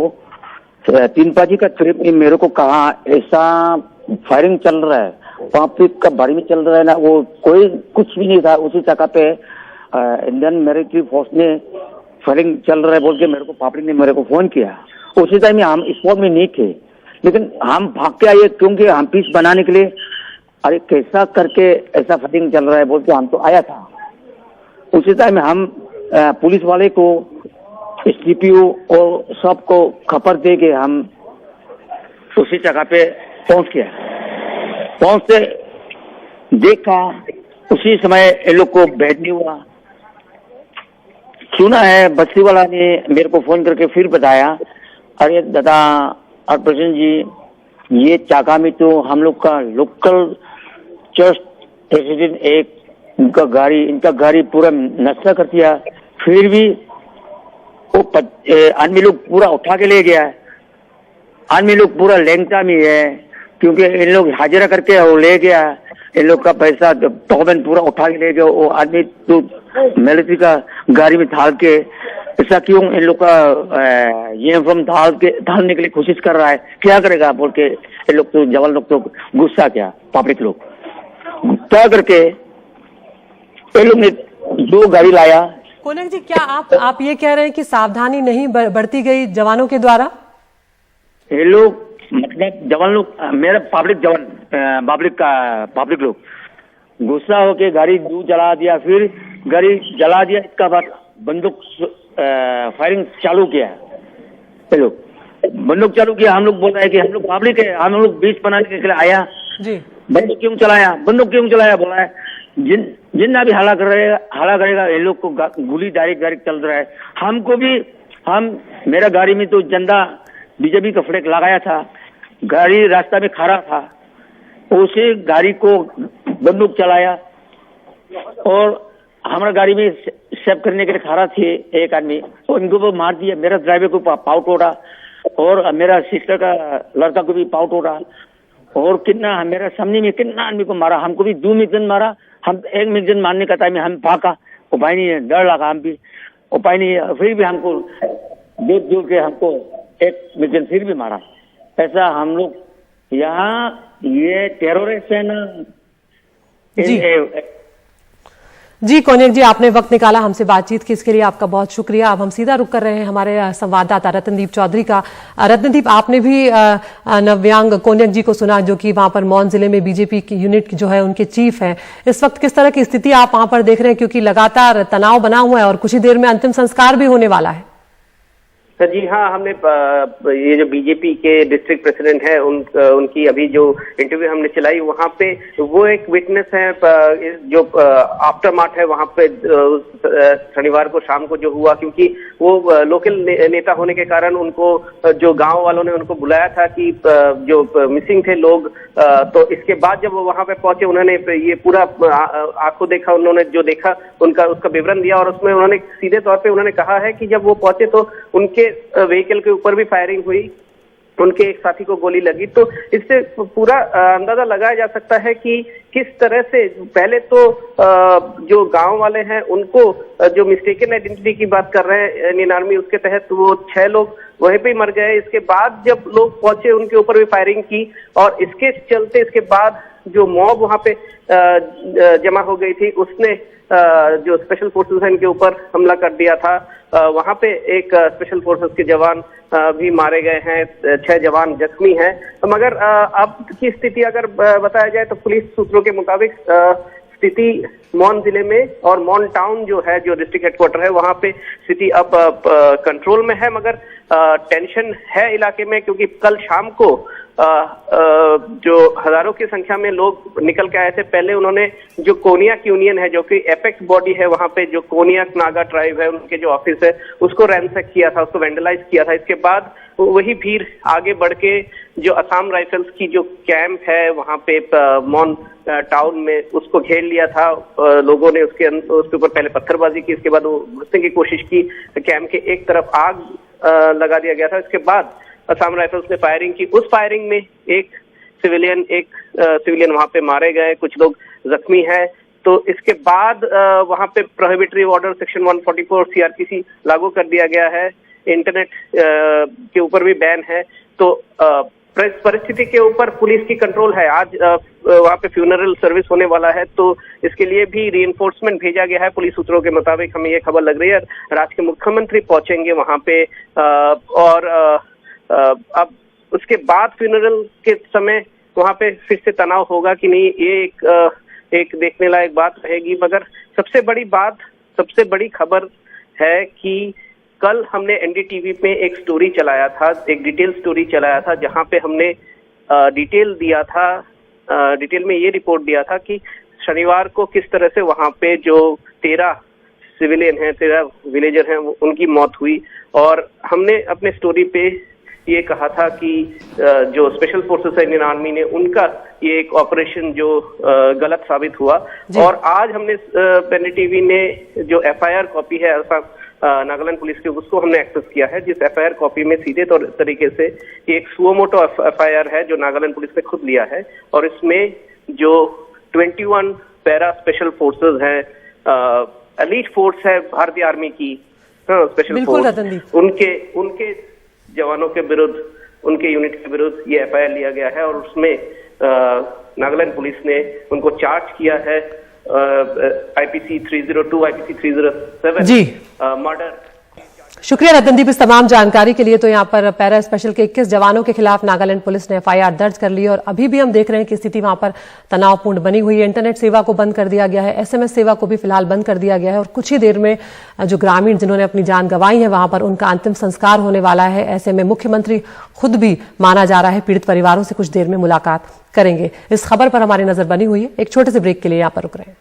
तीनपाजी का ट्रिप में मेरे को कहा ऐसा फायरिंग चल रहा है, पॉम्पलेट का बारे में चल रहा है ना, वो कोई कुछ भी नहीं था उसी जगह पे। इंडियन मिलिट्री फोर्स ने फायरिंग चल रहा है बोल के मेरे को पब्लिक ने मेरे को फोन किया। उसी टाइम में हम स्पॉट में नहीं थे, लेकिन हम भाग के आए क्योंकि हम पीस बनाने के लिए, अरे कैसा करके ऐसा फायरिंग चल रहा है बोल के हम तो आया था। उसी टाइम में हम पुलिस वाले को, SDPO और सबको खबर दे के हम उसी जगह पे पहुंच गया। पहुंचते देखा उसी समय इन लोग को भेद नहीं हुआ। सुना है बस्ती वाला ने मेरे को फोन करके फिर बताया, अरे दादा और प्रसन्न जी, ये चाका में तो हम लोग का लोकल चर्च प्रेसिडेंट एक इनका गाड़ी पूरा नष्ट कर दिया, फिर भी वो आदमी लोग पूरा उठा के ले गया। आदमी लोग पूरा लेंगटा में है क्योंकि इन लोग हाजिरा करके वो ले गया। इन लोग का पैसा डॉक्यूमेंट पूरा उठा के ले गया। वो आदमी तो मिलिट्री का गाड़ी में ढाल के, ऐसा क्यों इन लोग का यूनिफॉर्म ढालने के लिए कोशिश कर रहा है, क्या करेगा बोल के ये लोग तो जवान लोग तो गुस्सा किया। पब्लिक लोग क्या करके ये लोग ने 2 गाड़ी लाया।
कोनक जी, क्या आप ये कह रहे हैं कि सावधानी नहीं बरती गई जवानों के द्वारा?
ये लोग मतलब जवान लोग, मेरा पब्लिक लोग गुस्सा होके गाड़ी दूर जला दिया, फिर गाड़ी जला दिया। इसका बाद बंदूक फायरिंग चालू किया। ये लोग बंदूक चालू किया। हम लोग बोल रहे हैं कि हम लोग पब्लिक है, हम लोग बीच बनाने के लिए आया
जी।
बंदूक क्यों चलाया बोला है। जिन्ना भी हला करेगा ये लोग को गोली डायरेक्ट चल रहा है। हमको भी मेरा गाड़ी में तो झंडा बीजेपी का फ्लैग लगाया था, गाड़ी रास्ता में खड़ा था, उसी गाड़ी को बंदूक चलाया और हमारा गाड़ी में सेव करने के लिए खड़ा थे एक आदमी, तो इनको वो मार दिया। मेरा ड्राइवर को पाव तोड़ा और मेरा सिस्टर का लड़का को भी पाव तोड़ा और कितना मेरा सामने में कितना आदमी को मारा। हमको भी 2 मिनट मारा। हम 1 मिनट मारने का टाइम में हम भागा, उपाय नहीं है, डर लगा, हम भी उपाय नहीं है, फिर भी हमको दूर के हमको 1 मिनट फिर भी मारा। ऐसा हम लोग यहाँ ये टेररिस्ट है ना
जी। कोनिक जी, आपने वक्त निकाला हमसे बातचीत की, इसके लिए आपका बहुत शुक्रिया। अब हम सीधा रुक कर रहे हैं हमारे संवाददाता रतनदीप चौधरी का। रतनदीप, आपने भी नव्यांग कोनिक जी को सुना, जो कि वहां पर मौन जिले में बीजेपी की यूनिट जो है उनके चीफ हैं। इस वक्त किस तरह की स्थिति आप वहां पर देख रहे हैं, क्योंकि लगातार तनाव बना हुआ है और कुछ ही देर में अंतिम संस्कार भी होने वाला है?
जी हाँ, हमने ये जो बीजेपी के डिस्ट्रिक्ट प्रेसिडेंट है उनकी अभी जो इंटरव्यू हमने चलाई, वहाँ पे वो एक विटनेस है। जो आफ्टर मार्ट है वहाँ पे शनिवार को शाम को जो हुआ, क्योंकि वो लोकल नेता होने के कारण उनको जो गांव वालों ने उनको बुलाया था कि जो मिसिंग थे लोग, तो इसके बाद जब वो वहाँ पे पहुंचे उन्होंने ये पूरा आंखों देखा, उन्होंने जो देखा उसका विवरण दिया और उसमें उन्होंने सीधे तौर पे उन्होंने कहा है कि जब वो पहुंचे तो उनके व्हीकल के ऊपर भी फायरिंग हुई, उनके एक साथी को गोली लगी। तो इससे पूरा अंदाजा लगाया जा सकता है कि किस तरह से पहले तो जो गांव वाले हैं उनको जो मिस्टेकन आइडेंटिटी की बात कर रहे हैं इंडियन आर्मी, उसके तहत वो 6 लोग वहीं पे ही मर गए। इसके बाद जब लोग पहुंचे उनके ऊपर भी फायरिंग की और इसके चलते इसके बाद जो मॉब वहां पे जमा हो गई थी उसने जो स्पेशल फोर्सेस हैं इनके ऊपर हमला कर दिया था। वहां पे एक स्पेशल फोर्सेस के जवान भी मारे गए हैं, 6 जवान जख्मी हैं। मगर अब की स्थिति अगर बताया जाए तो पुलिस सूत्रों के मुताबिक स्थिति मौन जिले में और मौन टाउन जो है, जो डिस्ट्रिक्ट हेडक्वार्टर है, वहां पे स्थिति अब कंट्रोल में है। मगर टेंशन है इलाके में, क्योंकि कल शाम को जो हजारों की संख्या में लोग निकल के आए थे। पहले उन्होंने जो कोनियाक यूनियन है, जो कि एपेक्स बॉडी है वहां पे, जो कोनियाक नागा ट्राइब है, उनके जो ऑफिस है उसको रैंसैक किया था, उसको वेंडलाइज किया था। इसके बाद वही भीड़ आगे बढ़ के जो असम राइफल्स की जो कैंप है वहां पे मौन टाउन में, उसको घेर लिया था लोगों ने। उसके ऊपर पहले पत्थरबाजी की, इसके बाद वो घुसने की कोशिश की, कैंप के एक तरफ आग लगा दिया गया था। इसके बाद असम राइफल्स ने फायरिंग की। उस फायरिंग में एक सिविलियन वहां पे मारे गए, कुछ लोग जख्मी हैं। तो इसके बाद वहां पे प्रोहिबिटरी ऑर्डर सेक्शन 144 CRPC लागू कर दिया गया है। इंटरनेट के ऊपर भी बैन है। तो परिस्थिति के ऊपर पुलिस की कंट्रोल है। आज वहाँ पे फ्यूनरल सर्विस होने वाला है, तो इसके लिए भी रीइंफोर्समेंट भेजा गया है। पुलिस सूत्रों के मुताबिक हमें ये खबर लग रही है। राज्य के मुख्यमंत्री पहुंचेंगे वहाँ पे और अब उसके बाद फ्यूनरल के समय वहाँ पे फिर से तनाव होगा कि नहीं, ये एक देखने लायक बात रहेगी। मगर सबसे बड़ी खबर है कि कल हमने एनडीटीवी पे एक स्टोरी चलाया था, एक डिटेल स्टोरी चलाया था, जहां पे हमने डिटेल में ये रिपोर्ट दिया था कि शनिवार को किस तरह से वहां पे जो 13 सिविलियन हैं, 13 विलेजर हैं, उनकी मौत हुई। और हमने अपने स्टोरी पे ये कहा था कि जो स्पेशल फोर्सेस इंडियन आर्मी ने, उनका ये एक ऑपरेशन जो गलत साबित हुआ। और आज हमने एनडीटीवी ने जो एफआईआर कॉपी है नागालैंड पुलिस की, उसको हमने एक्सेस किया है, जिस एफआईआर कॉपी में सीधे तरीके से एक सुओमोटो एफआईआर है जो नागालैंड पुलिस ने खुद लिया है। और इसमें जो 21 पैरा स्पेशल फोर्सेस हैं, एलीट फोर्स है भारतीय आर्मी की स्पेशल फोर्स, उनके जवानों के विरुद्ध, उनके यूनिट के विरुद्ध ये एफआईआर लिया गया है। और उसमें नागालैंड पुलिस ने उनको चार्ज किया है आईपीसी 302, आईपीसी 307
जी
मर्डर।
शुक्रिया रतनदीप इस तमाम जानकारी के लिए। तो यहाँ पर पैरा स्पेशल के 21 जवानों के खिलाफ नागालैंड पुलिस ने एफआईआर दर्ज कर ली और अभी भी हम देख रहे हैं कि स्थिति वहां पर तनावपूर्ण बनी हुई है। इंटरनेट सेवा को बंद कर दिया गया है, एसएमएस सेवा को भी फिलहाल बंद कर दिया गया है और कुछ ही देर में जो ग्रामीण जिन्होंने अपनी जान गंवाई है वहां पर उनका अंतिम संस्कार होने वाला है। ऐसे में मुख्यमंत्री खुद भी माना जा रहा है पीड़ित परिवारों से कुछ देर में मुलाकात करेंगे। इस खबर पर हमारी नजर बनी हुई है। एक छोटे से ब्रेक के लिए यहाँ पर रुक रहे हैं।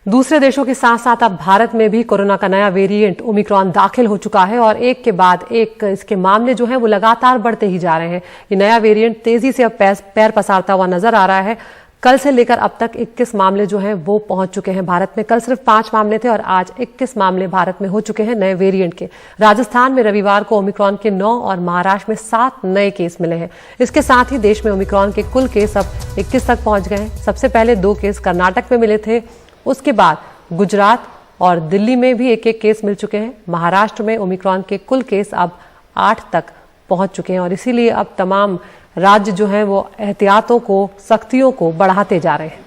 दूसरे देशों के साथ साथ अब भारत में भी कोरोना का नया वेरिएंट ओमिक्रॉन दाखिल हो चुका है और एक के बाद एक इसके मामले जो हैं वो लगातार बढ़ते ही जा रहे हैं। ये नया वेरिएंट तेजी से अब पैर पसारता हुआ नजर आ रहा है। कल से लेकर अब तक 21 मामले जो हैं वो पहुंच चुके हैं भारत में। कल सिर्फ 5 मामले थे और आज 21 मामले भारत में हो चुके हैं नए वेरिएंट के। राजस्थान में रविवार को ओमिक्रॉन के 9 और महाराष्ट्र में 7 नए केस मिले हैं। इसके साथ ही देश में ओमिक्रॉन के कुल केस अब 21 तक पहुंच गए हैं। सबसे पहले 2 केस कर्नाटक में मिले थे, उसके बाद गुजरात और दिल्ली में भी 1-1 केस मिल चुके हैं। महाराष्ट्र में ओमिक्रॉन के कुल केस अब 8 तक पहुंच चुके हैं और इसीलिए अब तमाम राज्य जो हैं वो एहतियातों को, सख्तियों को बढ़ाते जा रहे हैं।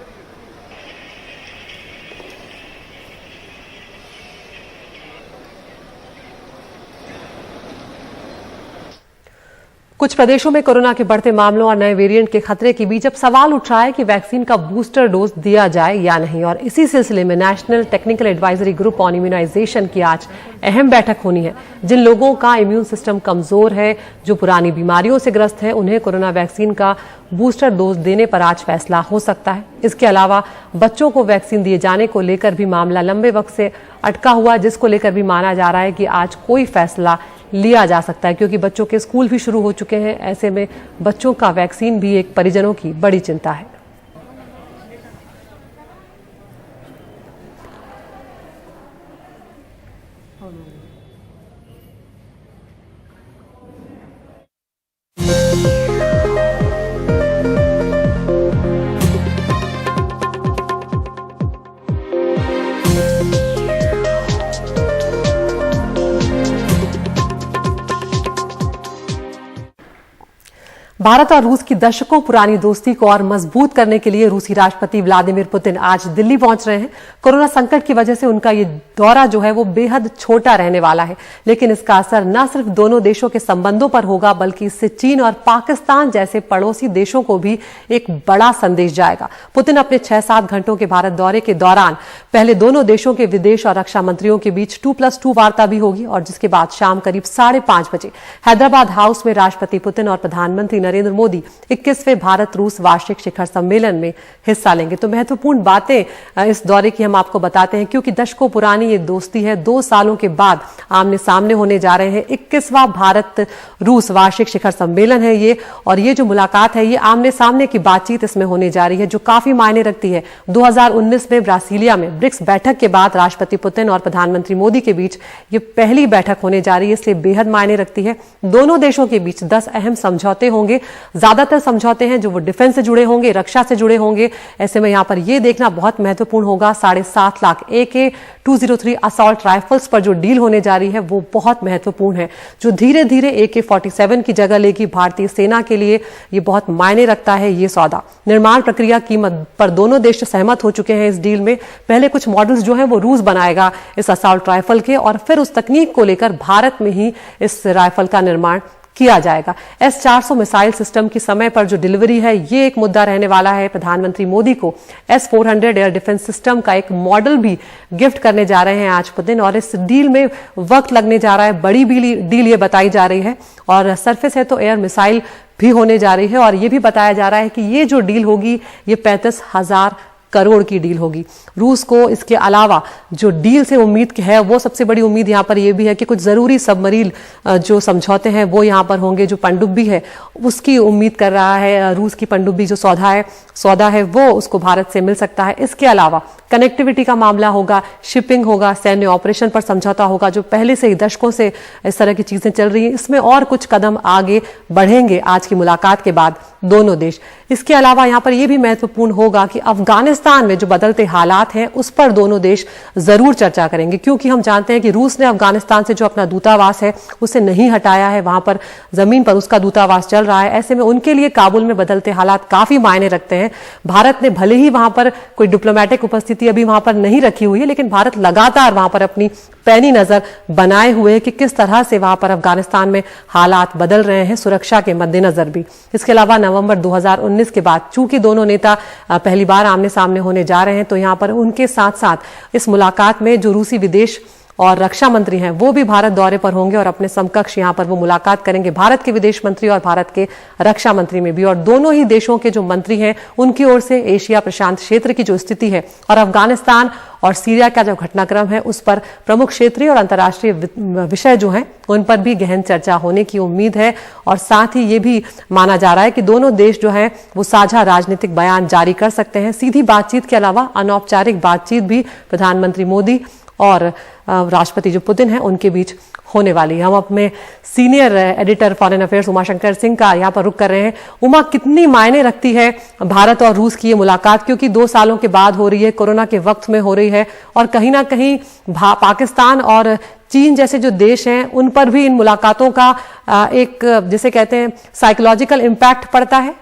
कुछ प्रदेशों में कोरोना के बढ़ते मामलों और नए वेरिएंट के खतरे के बीच अब सवाल उठ रहा है कि वैक्सीन का बूस्टर डोज दिया जाए या नहीं और इसी सिलसिले में national technical advisory group on immunization की आज अहम बैठक होनी है। जिन लोगों का इम्यून सिस्टम कमजोर है, जो पुरानी बीमारियों से ग्रस्त है, उन्हें कोरोना वैक्सीन का बूस्टर डोज देने पर आज फैसला हो सकता है। इसके अलावा बच्चों को वैक्सीन दिए जाने को लेकर भी मामला लंबे वक्त से अटका हुआ, जिसको लेकर भी माना जा रहा है कि आज कोई फैसला लिया जा सकता है क्योंकि बच्चों के स्कूल भी शुरू हो चुके हैं। ऐसे में बच्चों का वैक्सीन भी एक परिजनों की बड़ी चिंता है। भारत और रूस की दशकों पुरानी दोस्ती को और मजबूत करने के लिए रूसी राष्ट्रपति व्लादिमीर पुतिन आज दिल्ली पहुंच रहे हैं। कोरोना संकट की वजह से उनका ये दौरा जो है वो बेहद छोटा रहने वाला है, लेकिन इसका असर न सिर्फ दोनों देशों के संबंधों पर होगा बल्कि इससे चीन और पाकिस्तान जैसे पड़ोसी देशों को भी एक बड़ा संदेश जाएगा। पुतिन अपने 6-7 घंटों के भारत दौरे के दौरान पहले दोनों देशों के विदेश और रक्षा मंत्रियों के बीच 2+2 वार्ता भी होगी और जिसके बाद शाम करीब 5:30 बजे हैदराबाद हाउस में राष्ट्रपति पुतिन और प्रधानमंत्री नरेंद्र मोदी 21वें भारत रूस वार्षिक शिखर सम्मेलन में हिस्सा लेंगे। तो महत्वपूर्ण बातें इस दौरे की हम आपको बताते हैं, क्योंकि दशकों पुरानी ये दोस्ती है, 2 सालों के बाद आमने सामने होने जा रहे हैं। 21वां भारत रूस वार्षिक शिखर सम्मेलन है ये, और ये जो मुलाकात है ये आमने सामने की बातचीत इसमें होने जा रही है, जो काफी मायने रखती है। 2019 में ब्रासीलिया में ब्रिक्स बैठक के बाद राष्ट्रपति पुतिन और प्रधानमंत्री मोदी के बीच ये पहली बैठक होने जा रही है, इसलिए बेहद मायने रखती है। दोनों देशों के बीच 10 अहम समझौते होंगे। ज्यादातर समझौते हैं जो वो डिफेंस से जुड़े होंगे, रक्षा से जुड़े होंगे। ऐसे में यहां पर यह देखना बहुत महत्वपूर्ण होगा, 7.5 लाख AK-203 असॉल्ट राइफल्स पर जो डील होने जा रही है वो बहुत महत्वपूर्ण है, जो धीरे धीरे AK-47 की जगह लेगी भारतीय सेना के लिए। ये बहुत मायने रखता है ये सौदा। निर्माण प्रक्रिया कीमत पर दोनों देश सहमत हो चुके हैं इस डील में। पहले कुछ मॉडल्स जो हैं वो रूस बनाएगा इस असॉल्ट राइफल के, और फिर उस तकनीक को लेकर भारत में ही इस राइफल का निर्माण किया जाएगा। S-400 मिसाइल सिस्टम की समय पर जो डिलीवरी है ये एक मुद्दा रहने वाला है। प्रधानमंत्री मोदी को S-400 एयर डिफेंस सिस्टम का एक मॉडल भी गिफ्ट करने जा रहे हैं आज पुतिन, और इस डील में वक्त लगने जा रहा है। बड़ी डील ये बताई जा रही है, और सरफेस है तो एयर मिसाइल भी होने जा रही है। और ये भी बताया जा रहा है कि ये जो डील होगी ये 35,000 करोड़ की डील होगी। रूस को इसके अलावा जो डील से उम्मीद है वो सबसे बड़ी उम्मीद यहाँ पर ये भी है कि कुछ जरूरी सबमरीन जो समझौते हैं वो यहाँ पर होंगे। जो पनडुब्बी है उसकी उम्मीद कर रहा है रूस की पनडुब्बी जो सौदा है वो उसको भारत से मिल सकता है। इसके अलावा कनेक्टिविटी का मामला होगा, शिपिंग होगा, सैन्य ऑपरेशन पर समझौता होगा, जो पहले से ही दशकों से इस तरह की चीजें चल रही हैं। इसमें और कुछ कदम आगे बढ़ेंगे आज की मुलाकात के बाद दोनों देश। इसके अलावा यहाँ पर यह भी महत्वपूर्ण होगा कि अफगानिस्तान में जो बदलते हालात हैं उस पर दोनों देश जरूर चर्चा करेंगे, क्योंकि हम जानते हैं कि रूस ने अफगानिस्तान से जो अपना दूतावास है उसे नहीं हटाया है, वहां पर जमीन पर उसका दूतावास चल रहा है। ऐसे में उनके लिए काबुल में बदलते हालात काफी मायने रखते हैं। भारत ने भले ही वहां पर कोई डिप्लोमेटिक उपस्थिति अभी वहां पर नहीं रखी हुई है, लेकिन भारत लगातार वहां पर अपनी पैनी नजर बनाए हुए है कि किस तरह से वहां पर अफगानिस्तान में हालात बदल रहे हैं, सुरक्षा के मद्देनजर भी। इसके अलावा नवंबर 2019 के बाद चूंकि दोनों नेता पहली बार आमने सामने होने जा रहे हैं, तो यहां पर उनके साथ साथ इस मुलाकात में जो रूसी विदेश और रक्षा मंत्री हैं वो भी भारत दौरे पर होंगे और अपने समकक्ष यहां पर वो मुलाकात करेंगे, भारत के विदेश मंत्री और भारत के रक्षा मंत्री में भी। और दोनों ही देशों के जो मंत्री हैं उनकी ओर से एशिया प्रशांत क्षेत्र की जो स्थिति है और अफगानिस्तान और सीरिया का जो घटनाक्रम है उस पर प्रमुख क्षेत्रीय और अंतर्राष्ट्रीय विषय जो हैं उन पर भी गहन चर्चा होने की उम्मीद है। और साथ ही ये भी माना जा रहा है कि दोनों देश जो हैं वो साझा राजनीतिक बयान जारी कर सकते हैं। सीधी बातचीत के अलावा अनौपचारिक बातचीत भी प्रधानमंत्री मोदी और राष्ट्रपति जो पुतिन है उनके बीच होने वाली है। हम अपने senior editor foreign affairs Umashankar Singh का यहाँ पर रुख कर रहे हैं। उमा, कितनी मायने रखती है भारत और रूस की ये मुलाकात, क्योंकि 2 सालों के बाद हो रही है, कोरोना के वक्त में हो रही है, और कहीं ना कहीं पाकिस्तान और चीन जैसे जो देश हैं उन पर भी इन मुलाकातों का एक जिसे कहते हैं साइकोलॉजिकल इम्पैक्ट पड़ता है।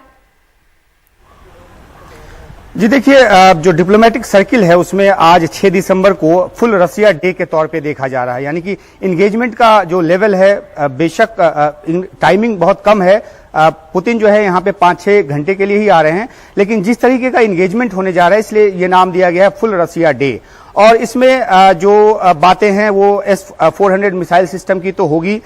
जी देखिए, जो डिप्लोमेटिक सर्किल है उसमें आज 6 दिसंबर को फुल रसिया डे के तौर पे देखा जा रहा है, यानी कि इंगेजमेंट का जो लेवल है बेशक टाइमिंग बहुत कम है। पुतिन जो है यहाँ पे 5-6 घंटे के लिए ही आ रहे हैं, लेकिन जिस तरीके का इंगेजमेंट होने जा रहा है इसलिए ये नाम दिया गया है फुल रसिया डे। और इसमें जो बातें हैं वो S-400 मिसाइल सिस्टम की तो होगी,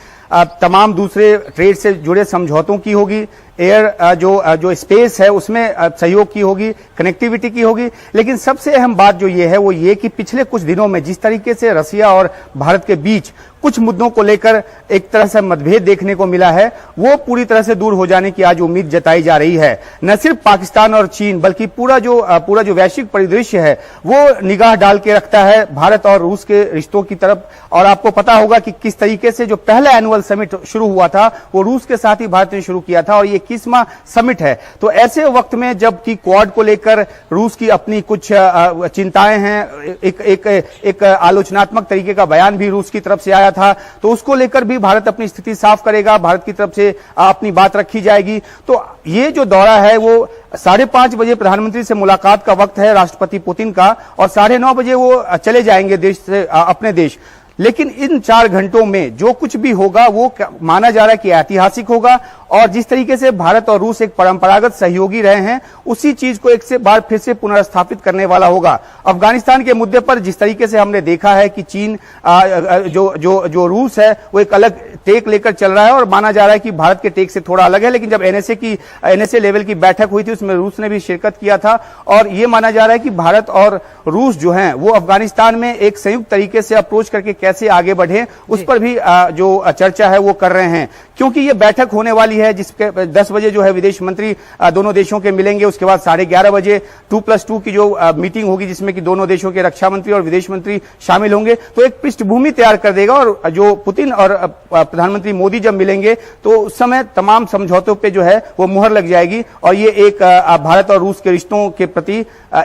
तमाम दूसरे ट्रेड से जुड़े समझौतों की होगी, एयर जो स्पेस है उसमें सहयोग की होगी, कनेक्टिविटी की होगी। लेकिन सबसे अहम बात जो ये है वो ये कि पिछले कुछ दिनों में जिस तरीके से रसिया और भारत के बीच कुछ मुद्दों को लेकर एक तरह से मतभेद देखने को मिला है, वो पूरी तरह से दूर हो जाने की आज उम्मीद जताई जा रही है। न सिर्फ पाकिस्तान और चीन बल्कि पूरा जो वैश्विक परिदृश्य है वो निगाह डाल के रखता है भारत और रूस के रिश्तों की तरफ। और आपको पता होगा कि किस तरीके से जो पहला एनुअल समिट शुरू हुआ था वो रूस के साथ ही भारत ने शुरू किया था, और ये 21वां समिट है। तो ऐसे वक्त में जबकि क्वाड को लेकर रूस की अपनी कुछ चिंताएं हैं, एक आलोचनात्मक तरीके का बयान भी रूस की तरफ से आया था, तो उसको लेकर भी भारत अपनी स्थिति साफ करेगा, भारत की तरफ से अपनी बात रखी जाएगी। तो ये जो दौरा है वो 5:30 बजे प्रधानमंत्री से मुलाकात का वक्त है राष्ट्रपति पुतिन का, और 9:30 बजे वो चले जाएंगे देश से अपने देश। लेकिन इन 4 घंटों में जो कुछ भी होगा वो माना जा रहा है कि ऐतिहासिक होगा और जिस तरीके से भारत और रूस एक परंपरागत सहयोगी रहे हैं, उसी चीज को एक से बार फिर से पुनर्स्थापित करने वाला होगा। अफगानिस्तान के मुद्दे पर जिस तरीके से हमने देखा है कि चीन जो रूस है वो एक अलग टेक लेकर चल रहा है और माना जा रहा है कि भारत के टेक से थोड़ा अलग है, लेकिन जब एनएसए लेवल की बैठक हुई थी उसमें रूस ने भी शिरकत किया था और ये माना जा रहा है कि भारत और रूस जो हैं वो अफगानिस्तान में एक संयुक्त तरीके से अप्रोच करके कैसे आगे बढ़े उस पर भी जो चर्चा है वो कर रहे हैं, क्योंकि ये बैठक होने वाली है जिसके 10 बजे जो है विदेश मंत्री दोनों देशों के मिलेंगे, उसके बाद 11:30 बजे 2+2 की जो मीटिंग होगी जिसमें कि दोनों देशों के रक्षा मंत्री और विदेश मंत्री शामिल होंगे, तो एक पृष्ठभूमि तैयार कर देगा और जो पुतिन और प्रधानमंत्री मोदी जब मिलेंगे तो उस समय तमाम समझौतों पे जो है वो मुहर लग जाएगी और ये एक भारत और रूस के रिश्तों के प्रति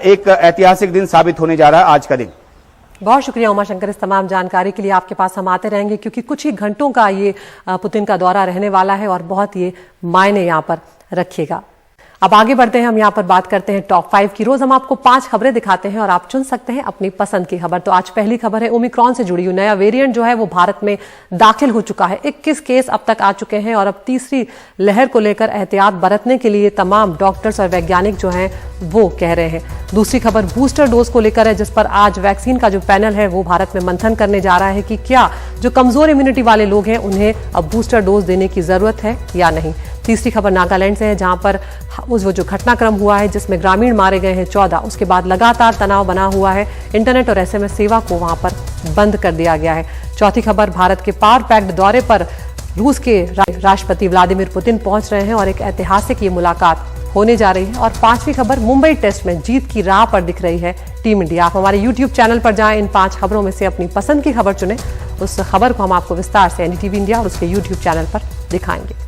एक ऐतिहासिक दिन साबित होने जा रहा है आज का दिन।
बहुत शुक्रिया उमाशंकर इस तमाम जानकारी के लिए। आपके पास हम आते रहेंगे क्योंकि कुछ ही घंटों का ये पुतिन का दौरा रहने वाला है और बहुत ये मायने यहाँ पर रखिएगा। अब आगे बढ़ते हैं, हम यहाँ पर बात करते हैं टॉप 5 की। रोज हम आपको 5 खबरें दिखाते हैं और आप चुन सकते हैं अपनी पसंद की खबर। तो आज पहली खबर है ओमिक्रॉन से जुड़ी हुई। नया वेरिएंट जो है वो भारत में दाखिल हो चुका है। 21 केस अब तक आ चुके हैं और अब तीसरी लहर को लेकर एहतियात बरतने के लिए तमाम डॉक्टर्स और वैज्ञानिक जो हैं वो कह रहे हैं। दूसरी खबर बूस्टर डोज को लेकर है, जिस पर आज वैक्सीन का जो पैनल है वो भारत में मंथन करने जा रहा है कि क्या जो कमजोर इम्यूनिटी वाले लोग हैं उन्हें अब बूस्टर डोज देने की जरूरत है या नहीं। तीसरी खबर नागालैंड से है, जहां पर वो जो घटनाक्रम हुआ है जिसमें ग्रामीण मारे गए हैं 14, उसके बाद लगातार तनाव बना हुआ है। इंटरनेट और एसएमएस सेवा को वहां पर बंद कर दिया गया है। चौथी खबर भारत के पावर पैक्ड दौरे पर रूस के राष्ट्रपति व्लादिमीर पुतिन पहुंच रहे हैं और एक ऐतिहासिक ये मुलाकात होने जा रही है। और पांचवी खबर मुंबई टेस्ट में जीत की राह पर दिख रही है टीम इंडिया। आप हमारे YouTube चैनल पर जाएं, इन 5 खबरों में से अपनी पसंद की खबर चुनें। उस खबर को हम आपको विस्तार से एनडीटीवी इंडिया और उसके YouTube चैनल पर दिखाएंगे।